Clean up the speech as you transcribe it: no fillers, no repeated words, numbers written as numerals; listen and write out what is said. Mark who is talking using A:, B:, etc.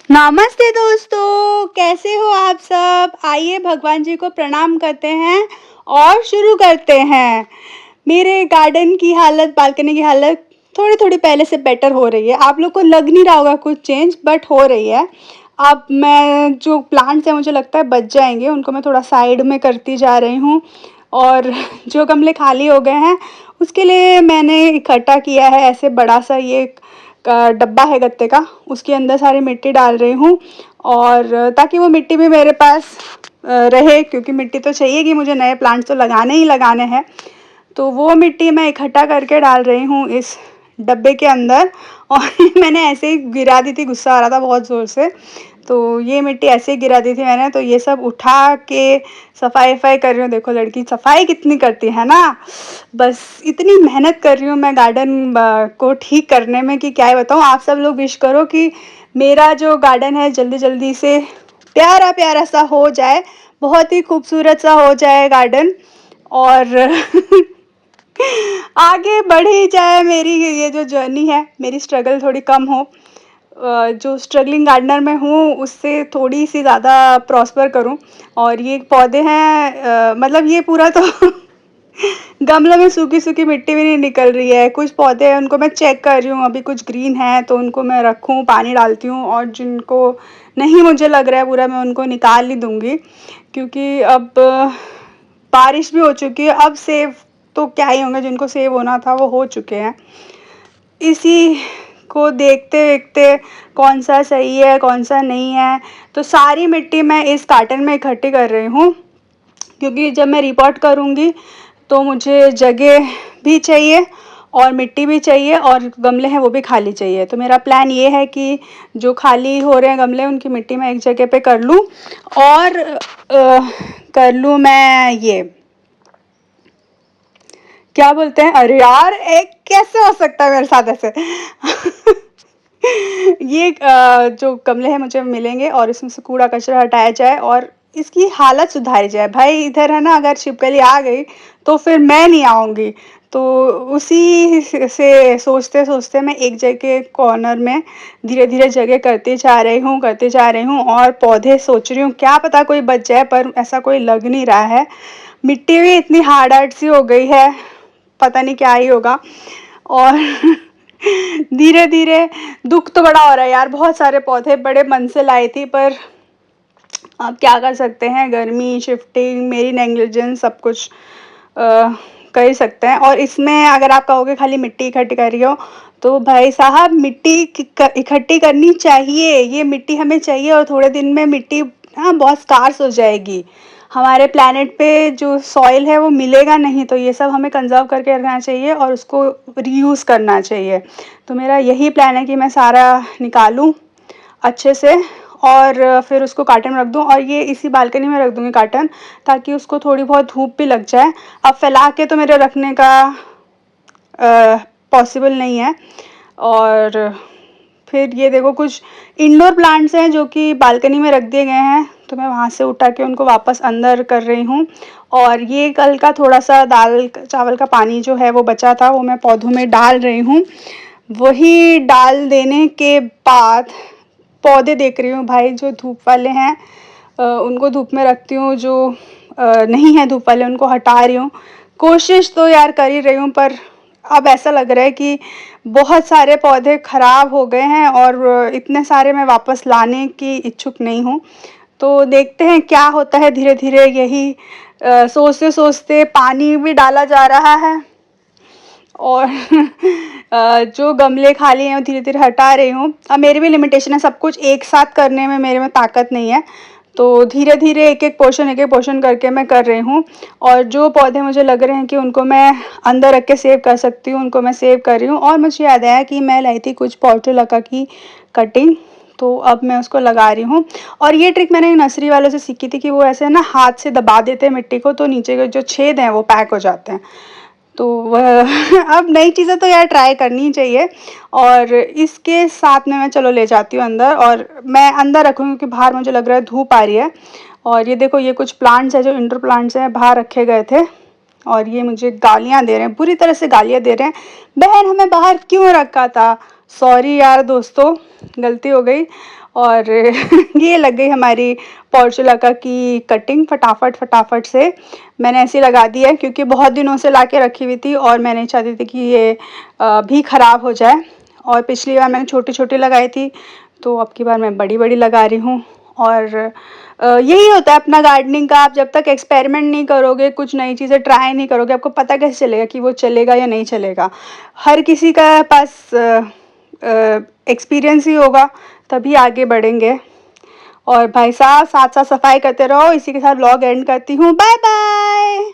A: नमस्ते दोस्तों, कैसे हो आप सब? आइए भगवान जी को प्रणाम करते हैं और शुरू करते हैं। मेरे गार्डन की हालत, बालकनी की हालत थोड़ी-थोड़ी पहले से बेटर हो रही है। आप लोग को लग नहीं रहा होगा कुछ चेंज, बट हो रही है। अब मैं जो प्लांट्स हैं मुझे लगता है बच जाएँगे, उनको मैं थोड़ा साइड में करती जा रही हूँ और जो गमले खाली हो गए हैं, उसके लिए मैंने इकट्ठा किया है ऐसे बड़ा-सा ये का डब्बा है गत्ते का, उसके अंदर सारी मिट्टी डाल रही हूँ और ताकि वो मिट्टी भी मेरे पास रहे, क्योंकि मिट्टी तो चाहिए कि मुझे नए प्लांट्स तो लगाने ही लगाने हैं। तो वो मिट्टी मैं इकट्ठा करके डाल रही हूँ इस डब्बे के अंदर और मैंने ऐसे ही गिरा दी थी, गुस्सा आ रहा था बहुत ज़ोर से। तो ये मिट्टी ऐसे ही गिरा दी थी मैंने, तो ये सब उठा के सफाई-वफाई कर रही हूँ। देखो लड़की सफाई कितनी करती है ना। बस इतनी मेहनत कर रही हूँ मैं गार्डन को ठीक करने में कि क्या ही बताऊँ। आप सब लोग विश करो कि मेरा जो गार्डन है जल्दी-जल्दी से प्यारा-प्यारा सा हो जाए, बहुत ही खूबसूरत सा हो जाए गार्डन और आगे बढ़ ही जाए मेरी ये जो जर्नी है, मेरी स्ट्रगल थोड़ी कम हो। जो स्ट्रगलिंग गार्डनर मैं हूँ उससे थोड़ी-सी ज़्यादा प्रॉस्पर करूँ और ये पौधे हैं मतलब ये पूरा तो गमलों में सूखी-सूखी मिट्टी भी नहीं निकल रही है। कुछ पौधे हैं उनको मैं चेक कर रही हूँ, अभी कुछ ग्रीन हैं तो उनको मैं रखूँ, पानी डालती हूँ और जिनको नहीं मुझे लग रहा है पूरा मैं उनको निकाल ही दूँगी। क्योंकि अब बारिश भी हो चुकी है, अब सेव तो क्या ही होंगे, जिनको सेव होना था वो हो चुके हैं। इसी को देखते-देखते कौन-सा सही है, कौन-सा नहीं है, तो सारी मिट्टी मैं इस कार्टन में इकट्ठी कर रही हूँ, क्योंकि जब मैं रिपोर्ट करूँगी तो मुझे जगह भी चाहिए और मिट्टी भी चाहिए और गमले हैं वो भी खाली चाहिए। तो मेरा प्लान ये है कि जो खाली हो रहे हैं गमले उनकी मिट्टी मैं एक जगह पे कर लूँ और कर लूँ मैं ये क्या बोलते हैं, अरे यार एक कैसे हो सकता है मेरे साथ ऐसे ये जो गमले हैं मुझे मिलेंगे और इसमें से कूड़ा कचरा हटाया जाए और इसकी हालत सुधारी जाए। भाई इधर है ना, अगर छिपकली आ गई तो फिर मैं नहीं आऊँगी। तो उसी से सोचते-सोचते मैं एक जगह कॉर्नर में धीरे-धीरे जगह करती जा रही हूँ और पौधे सोच रही हूँ क्या पता कोई बच जाए, पर ऐसा कोई लग नहीं रहा है। मिट्टी भी इतनी हार्ड-हार्ड सी हो गई है, पता नहीं क्या ही होगा और धीरे-धीरे दुःख तो बड़ा हो रहा है यार, बहुत सारे पौधे बड़े मन से लाई थी पर अब क्या कर सकते हैं, गर्मी, शिफ्टिंग, मेरी नेग्लिजेंस सब कुछ कर ही सकते हैं। और इसमें अगर आप कहोगे खाली मिट्टी इकट्ठी कर रही हो, तो भाई साहब मिट्टी इकट्ठी करनी चाहिए, ये मिट्टी हमें चाहिए और थोड़े दिन में मिट्टी बहुत स्कार्स हो जाएगी। हमारे प्लैनेट पे जो सॉइल है वो मिलेगा नहीं, तो ये सब हमें कंज़र्व करके रखना चाहिए और उसको रीयूज़ करना चाहिए। तो मेरा यही प्लान है कि मैं सारा निकालूँ अच्छे से और फिर उसको कार्टन में रख दूँ और ये इसी बालकनी में रख दूँगी कार्टन, ताकि उसको थोड़ी बहुत धूप भी लग जाए। अब फैला के तो मेरे रखने का पॉसिबल नहीं है। और फिर ये देखो कुछ इंडोर प्लांट्स हैं जो कि बालकनी में रख दिए गए हैं, तो मैं वहाँ से उठा के उनको वापस अंदर कर रही हूँ। और ये कल का थोड़ा-सा दाल चावल का पानी जो है वो बचा था, वो मैं पौधों में डाल रही हूँ। वही डाल देने के बाद पौधे देख रही हूँ भाई, जो धूप वाले हैं उनको धूप में रखती हूँ, जो नहीं है धूप वाले उनको हटा रही हूँ। कोशिश तो यार कर ही रही हूँ, पर अब ऐसा लग रहा है कि बहुत सारे पौधे ख़राब हो गए हैं और इतने सारे मैं वापस लाने की इच्छुक नहीं हूँ। तो देखते हैं क्या होता है, धीरे-धीरे यही सोचते-सोचते पानी भी डाला जा रहा है और जो गमले खाली हैं वो धीरे-धीरे हटा रही हूँ। अब मेरी भी लिमिटेशन है, सब कुछ एक साथ करने में मेरे में ताकत नहीं है। तो धीरे-धीरे एक-एक पोर्शन करके मैं कर रही हूँ और जो पौधे मुझे लग रहे हैं कि उनको मैं अंदर रख के सेव कर सकती हूँ, उनको मैं सेव कर रही हूँ। और मुझे याद आया कि मैं लाई थी कुछ पोर्टुलका की कटिंग, तो अब मैं उसको लगा रही हूँ। और ये ट्रिक मैंने नर्सरी वालों से सीखी थी कि वो ऐसे ना हाथ से दबा देते हैं मिट्टी को, तो नीचे के जो छेद हैं वो पैक हो जाते हैं। तो वह अब नई चीज़ें तो यार ट्राई करनी ही चाहिए। और इसके साथ में मैं चलो ले जाती हूँ अंदर और मैं अंदर रखूँगी क्योंकि बाहर मुझे लग रहा है धूप आ रही है। और ये देखो ये कुछ प्लांट्स हैं जो इंडोर प्लांट्स हैं, बाहर रखे गए थे और ये मुझे गालियाँ दे रहे हैं, बुरी तरह से गालियाँ दे रहे हैं, बहन हमें बाहर क्यों रखा था। सॉरी यार दोस्तों, गलती हो गई। और ये लग गई हमारी पोर्चुलाका की कटिंग फटाफट से। मैंने ऐसे ही लगा दी है क्योंकि बहुत दिनों से ला के रखी हुई थी और मैं नहीं चाहती थी कि ये भी ख़राब हो जाए। और पिछली बार मैंने छोटी-छोटी लगाई थी, तो अब की बार मैं बड़ी-बड़ी लगा रही हूँ। और यही होता है अपना गार्डनिंग का, आप जब तक एक्सपेरिमेंट नहीं करोगे, कुछ नई चीज़ें ट्राई नहीं करोगे, आपको पता कैसे चलेगा कि वो चलेगा या नहीं चलेगा। हर किसी का पास एक्सपीरियंस ही होगा, तभी आगे बढ़ेंगे। और भाई साहब साथ-साथ सफाई करते रहो। इसी के साथ व्लॉग एंड करती हूँ। Bye bye.